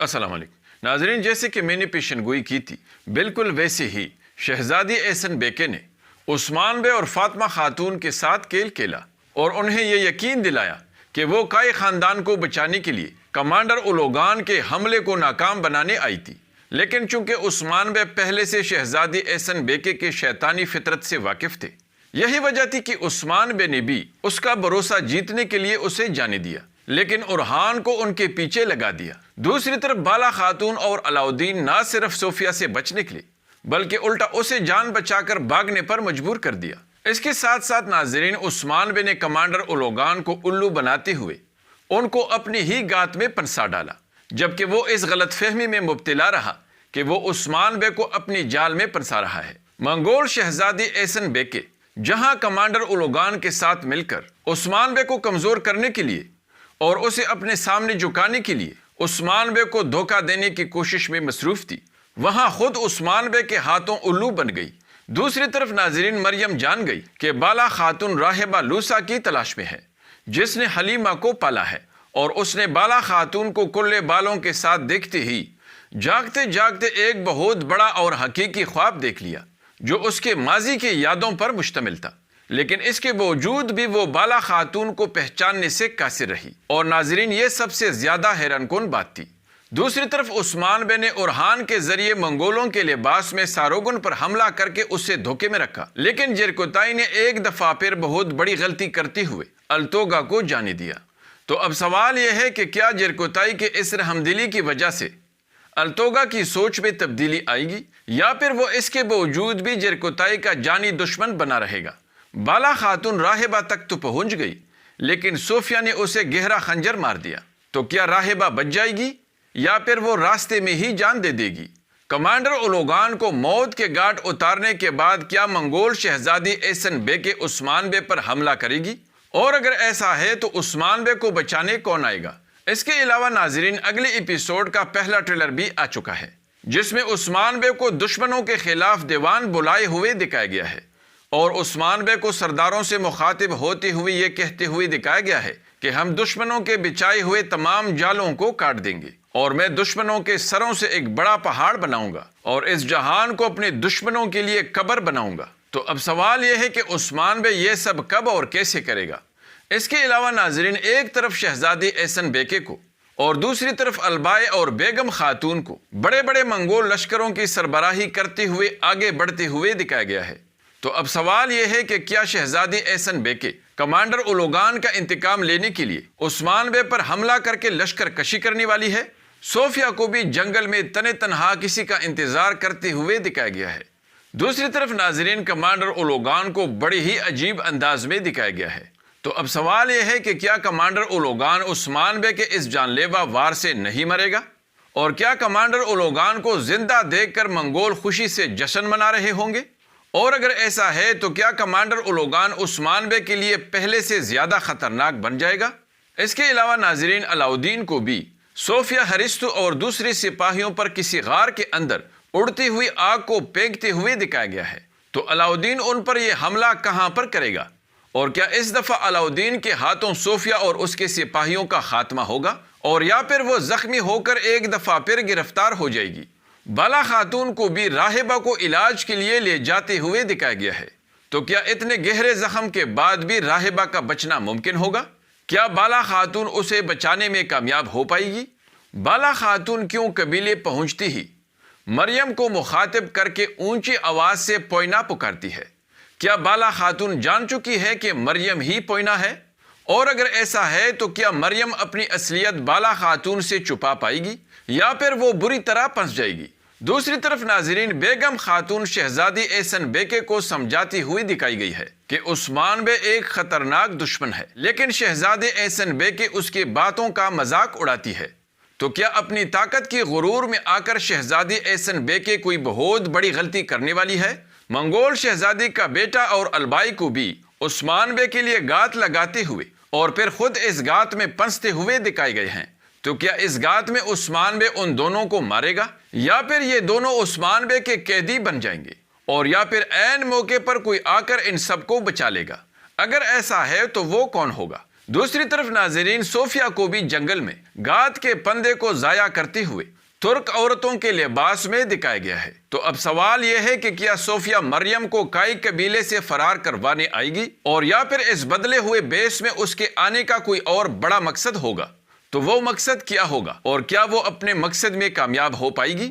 السلام علیکم ناظرین، جیسے کہ میں نے پیشن گوئی کی تھی، بالکل ویسے ہی شہزادی احسن بیکے نے عثمان بے اور فاطمہ خاتون کے ساتھ کھیل کھیلا اور انہیں یہ یقین دلایا کہ وہ کائی خاندان کو بچانے کے لیے کمانڈر اولوگان کے حملے کو ناکام بنانے آئی تھی۔ لیکن چونکہ عثمان بے پہلے سے شہزادی احسن بیکے کے شیطانی فطرت سے واقف تھے، یہی وجہ تھی کہ عثمان بے نے بھی اس کا بھروسہ جیتنے کے لیے اسے جانے دیا، لیکن اورحان کو ان کے پیچھے لگا دیا۔ دوسری طرف بالا خاتون اور علاؤدین نہ صرف صوفیہ سے بچ نکلے بلکہ الٹا اسے جان بچا کر بھاگنے پر مجبور کر دیا۔ اس کے ساتھ ساتھ ناظرین، عثمان بے نے کمانڈر اولوگان کو الو بناتے ہوئے ان کو اپنی ہی گات میں پنسا ڈالا، جبکہ وہ اس غلط فہمی میں مبتلا رہا کہ وہ عثمان بے کو اپنی جال میں پنسا رہا ہے۔ منگول شہزادی احسن بیکے جہاں کمانڈر اولوگان کے ساتھ مل کر عثمان بے کو کمزور کرنے کے لیے اور اسے اپنے سامنے جھکانے کے لیے عثمان بے کو دھوکہ دینے کی کوشش میں مصروف تھی، وہاں خود عثمان بے کے ہاتھوں الو بن گئی۔ دوسری طرف ناظرین، مریم جان گئی کہ بالا خاتون راہبہ لوسا کی تلاش میں ہے جس نے حلیمہ کو پالا ہے، اور اس نے بالا خاتون کو کلے بالوں کے ساتھ دیکھتے ہی جاگتے جاگتے ایک بہت بڑا اور حقیقی خواب دیکھ لیا جو اس کے ماضی کی یادوں پر مشتمل تھا، لیکن اس کے باوجود بھی وہ بالا خاتون کو پہچاننے سے قاصر رہی۔ اور ناظرین، یہ سب سے زیادہ حیران کن بات تھی۔ دوسری طرف عثمان بے نے اورحان کے ذریعے منگولوں کے لباس میں ساروگن پر حملہ کر کے اسے دھوکے میں رکھا، لیکن جرکوتائی نے ایک دفعہ پھر بہت بڑی غلطی کرتے ہوئے التوگا کو جانے دیا۔ تو اب سوال یہ ہے کہ کیا جرکوتائی کے اس رحمدلی کی وجہ سے التوگا کی سوچ میں تبدیلی آئے گی، یا پھر وہ اس کے باوجود بھی جرکوتائی کا جانی دشمن بنا رہے گا؟ بالا خاتون راہبہ تک تو پہنچ گئی، لیکن صوفیہ نے اسے گہرا خنجر مار دیا۔ تو کیا راہبہ بچ جائے گی یا پھر وہ راستے میں ہی جان دے دے گی؟ کمانڈر اولوگان کو موت کے گھاٹ اتارنے کے بعد کیا منگول شہزادی احسن بیکے عثمان بے پر حملہ کرے گی؟ اور اگر ایسا ہے تو عثمان بے کو بچانے کون آئے گا؟ اس کے علاوہ ناظرین، اگلے ایپیسوڈ کا پہلا ٹریلر بھی آ چکا ہے جس میں عثمان بے کو دشمنوں کے خلاف دیوان بلائے ہوئے دکھایا گیا ہے، اور عثمان بے کو سرداروں سے مخاطب ہوتے ہوئے یہ کہتے ہوئے دکھایا گیا ہے کہ ہم دشمنوں کے بچھائے ہوئے تمام جالوں کو کاٹ دیں گے، اور میں دشمنوں کے سروں سے ایک بڑا پہاڑ بناؤں گا اور اس جہان کو اپنے دشمنوں کے لیے قبر بناؤں گا۔ تو اب سوال یہ ہے کہ عثمان بے یہ سب کب اور کیسے کرے گا؟ اس کے علاوہ ناظرین، ایک طرف شہزادی احسن بیکے کو اور دوسری طرف البائے اور بیگم خاتون کو بڑے بڑے منگول لشکروں کی سربراہی کرتے ہوئے آگے بڑھتے ہوئے دکھایا گیا ہے۔ تو اب سوال یہ ہے کہ کیا شہزادی احسن بیکے کمانڈر اولوگان کا انتقام لینے کے لیے عثمان بے پر حملہ کر کے لشکر کشی کرنے والی ہے؟ صوفیہ کو بھی جنگل میں تنے تنہا کسی کا انتظار کرتے ہوئے دکھایا گیا ہے۔ دوسری طرف ناظرین، کمانڈر اولوگان کو بڑے ہی عجیب انداز میں دکھایا گیا ہے۔ تو اب سوال یہ ہے کہ کیا کمانڈر اولوگان عثمان بے کے اس جان لیوا وار سے نہیں مرے گا؟ اور کیا کمانڈر اولوگان کو زندہ دیکھ کر منگول خوشی سے جشن منا رہے ہوں گے؟ اور اگر ایسا ہے تو کیا کمانڈر اولوگان عثمان بے کے لیے پہلے سے زیادہ خطرناک بن جائے گا؟ اس کے علاوہ ناظرین، علاؤدین کو بھی صوفیہ ہرستو اور دوسرے سپاہیوں پر کسی غار کے اندر اڑتی ہوئی آگ کو پھینکتے ہوئے دکھایا گیا ہے۔ تو علاؤدین ان پر یہ حملہ کہاں پر کرے گا؟ اور کیا اس دفعہ علاؤدین کے ہاتھوں صوفیہ اور اس کے سپاہیوں کا خاتمہ ہوگا، اور یا پھر وہ زخمی ہو کر ایک دفعہ پھر گرفتار ہو جائے گی؟ بالا خاتون کو بھی راہبہ کو علاج کے لیے لے جاتے ہوئے دکھایا گیا ہے۔ تو کیا اتنے گہرے زخم کے بعد بھی راہبہ کا بچنا ممکن ہوگا؟ کیا بالا خاتون اسے بچانے میں کامیاب ہو پائے گی؟ بالا خاتون کیوں قبیلے پہنچتی ہی مریم کو مخاطب کر کے اونچی آواز سے پوئنا پکارتی ہے؟ کیا بالا خاتون جان چکی ہے کہ مریم ہی پوئنا ہے؟ اور اگر ایسا ہے تو کیا مریم اپنی اصلیت بالا خاتون سے چھپا پائے گی یا پھر وہ بری طرح پھنس جائے گی؟ دوسری طرف ناظرین، بیگم خاتون شہزادی احسن بیکے کو سمجھاتی ہوئی دکھائی گئی ہے کہ عثمان بے ایک خطرناک دشمن ہے، لیکن شہزادی احسن بیکے اس کی باتوں کا مذاق اڑاتی ہے۔ تو کیا اپنی طاقت کی غرور میں آ کر شہزادی احسن بیکے کوئی بہت بڑی غلطی کرنے والی ہے؟ منگول شہزادی کا بیٹا اور البائی کو بھی عثمان بے کے لیے گات لگاتے ہوئے اور پھر خود اس گات میں پنستے ہوئے دکھائے گئے ہیں۔ تو کیا اس گات میں عثمان بے ان دونوں کو مارے گا، یا پھر یہ دونوں عثمان بے کے قیدی بن جائیں گے، اور یا پھر عین موقع پر کوئی آ کر ان سب کو بچا لے گا؟ اگر ایسا ہے تو وہ کون ہوگا؟ دوسری طرف ناظرین صوفیہ کو بھی جنگل میں گات کے پندے کو ضائع کرتے ہوئے ترک عورتوں کے لباس میں دکھایا گیا ہے۔ تو اب سوال یہ ہے کہ کیا صوفیہ مریم کو کائی قبیلے سے فرار کروانے آئے گی، اور یا پھر اس بدلے ہوئے بیس میں اس کے آنے کا کوئی اور بڑا مقصد ہوگا؟ تو وہ مقصد کیا ہوگا، اور کیا وہ اپنے مقصد میں کامیاب ہو پائے گی،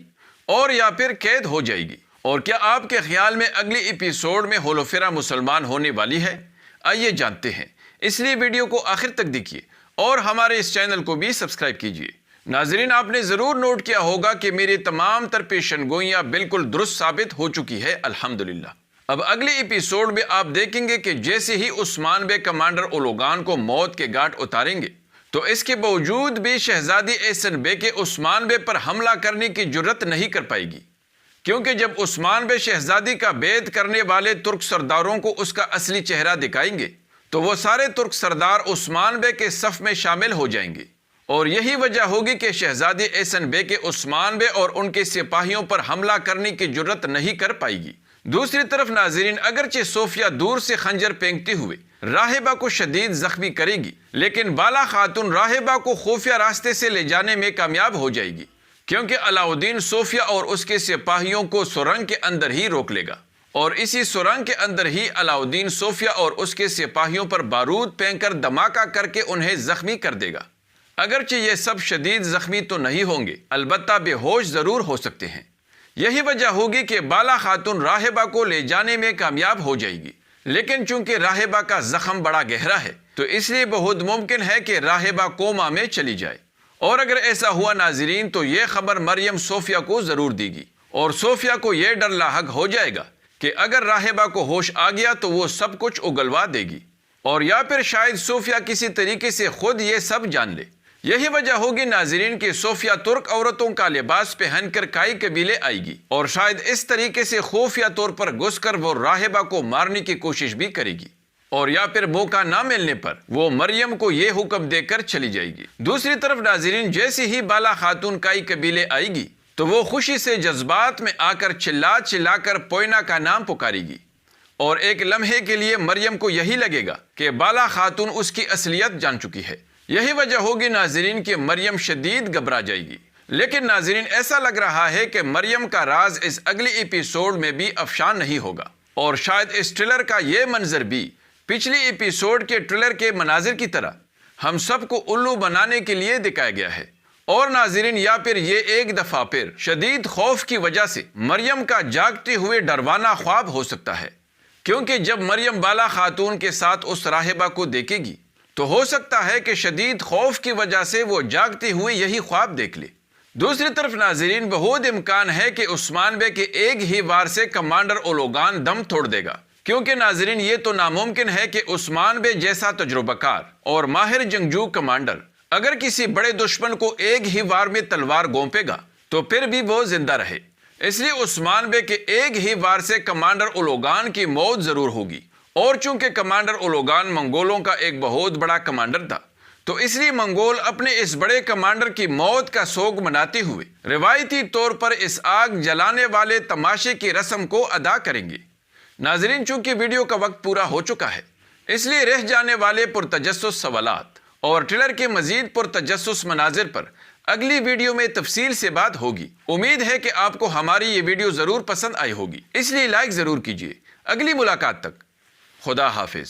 اور یا پھر قید ہو جائے گی؟ اور کیا آپ کے خیال میں اگلی ایپیسوڈ میں ہولوفیرا مسلمان ہونے والی ہے؟ آئیے جانتے ہیں، اس لیے ویڈیو کو آخر تک دیکھیے اور ہمارے اس چینل کو بھی سبسکرائب کیجیے۔ ناظرین، آپ نے ضرور نوٹ کیا ہوگا کہ میری تمام تر پیشن گوئیاں بالکل درست ثابت ہو چکی ہے الحمدللہ۔ اب اگلی ایپیسوڈ میں آپ دیکھیں گے کہ جیسے ہی عثمان بے کمانڈر اولوگان کو موت کے گھاٹ اتاریں گے تو اس کے باوجود بھی شہزادی احسن بے کے عثمان بے پر حملہ کرنے کی جرت نہیں کر پائے گی، کیونکہ جب عثمان بے شہزادی کا بیعت کرنے والے ترک سرداروں کو اس کا اصلی چہرہ دکھائیں گے تو وہ سارے ترک سردار عثمان بے کے صف میں شامل ہو جائیں گے، اور یہی وجہ ہوگی کہ شہزادی احسن بے کے عثمان بے اور ان کے سپاہیوں پر حملہ کرنے کی جرت نہیں کر پائے گی۔ دوسری طرف ناظرین، اگرچہ صوفیہ دور سے خنجر پھینکتے ہوئے راہبہ کو شدید زخمی کرے گی، لیکن بالا خاتون راہبہ کو خفیہ راستے سے لے جانے میں کامیاب ہو جائے گی، کیونکہ علاؤدین صوفیہ اور اس کے سپاہیوں کو سرنگ کے اندر ہی روک لے گا، اور اسی سرنگ کے اندر ہی علاؤدین صوفیہ اور اس کے سپاہیوں پر بارود پھینک کر دھماکہ کر کے انہیں زخمی کر دے گا۔ اگرچہ یہ سب شدید زخمی تو نہیں ہوں گے، البتہ بے ہوش ضرور ہو سکتے ہیں۔ یہی وجہ ہوگی کہ بالا خاتون راہبہ کو لے جانے میں کامیاب ہو جائے گی، لیکن چونکہ راہبہ کا زخم بڑا گہرا ہے تو اس لیے بہت ممکن ہے کہ راہبہ کوما میں چلی جائے، اور اگر ایسا ہوا ناظرین تو یہ خبر مریم صوفیہ کو ضرور دے گی، اور صوفیہ کو یہ ڈر لاحق ہو جائے گا کہ اگر راہبہ کو ہوش آ گیا تو وہ سب کچھ اگلوا دے گی، اور یا پھر شاید صوفیہ کسی طریقے سے خود یہ سب جان لے۔ یہی وجہ ہوگی ناظرین کہ صوفیہ ترک عورتوں کا لباس پہن کر کائی قبیلے آئے گی، اور شاید اس طریقے سے خفیہ طور پر گھس کر وہ راہبہ کو مارنے کی کوشش بھی کرے گی، اور یا پھر موقع نہ ملنے پر وہ مریم کو یہ حکم دے کر چلی جائے گی۔ دوسری طرف ناظرین، جیسے ہی بالا خاتون کائی قبیلے آئے گی تو وہ خوشی سے جذبات میں آ کر چلا کر پوئنا کا نام پکارے گی، اور ایک لمحے کے لیے مریم کو یہی لگے گا کہ بالا خاتون اس کی اصلیت جان چکی ہے۔ یہی وجہ ہوگی ناظرین کہ مریم شدید گھبرا جائے گی، لیکن ناظرین ایسا لگ رہا ہے کہ مریم کا راز اس اگلی ایپیسوڈ میں بھی افشان نہیں ہوگا، اور شاید اس ٹریلر کا یہ منظر بھی پچھلی ایپیسوڈ کے ٹریلر کے مناظر کی طرح ہم سب کو الو بنانے کے لیے دکھایا گیا ہے، اور ناظرین یا پھر یہ ایک دفعہ پھر شدید خوف کی وجہ سے مریم کا جاگتے ہوئے ڈروانا خواب ہو سکتا ہے، کیونکہ جب مریم بالا خاتون کے ساتھ اس راہبہ کو دیکھے گی تو ہو سکتا ہے کہ شدید خوف کی وجہ سے وہ جاگتے ہوئے یہی خواب دیکھ لے۔ دوسری طرف ناظرین، بہت امکان ہے کہ عثمان بے کے ایک ہی وار سے کمانڈر اولوگان دم توڑ دے گا، کیونکہ ناظرین یہ تو ناممکن ہے کہ عثمان بے جیسا تجربہ کار اور ماہر جنگجو کمانڈر اگر کسی بڑے دشمن کو ایک ہی وار میں تلوار گونپے گا تو پھر بھی وہ زندہ رہے۔ اس لیے عثمان بے کے ایک ہی وار سے کمانڈر اولوگان کی موت ضرور ہوگی، اور چونکہ کمانڈر اولوگان منگولوں کا ایک بہت بڑا کمانڈر تھا تو اس لیے منگول اپنے اس بڑے کمانڈر کی موت کا سوگ مناتے ہوئے روایتی طور پر اس آگ جلانے والے تماشے کی رسم کو ادا کریں گے۔ ناظرین، چونکہ ویڈیو کا وقت پورا ہو چکا ہے اس لیے رہ جانے والے پرتجسس سوالات اور ٹریلر کے مزید پرتجسس مناظر پر اگلی ویڈیو میں تفصیل سے بات ہوگی۔ امید ہے کہ آپ کو ہماری یہ ویڈیو ضرور پسند آئی ہوگی، اس لیے لائک ضرور کیجیے۔ اگلی ملاقات تک خدا حافظ۔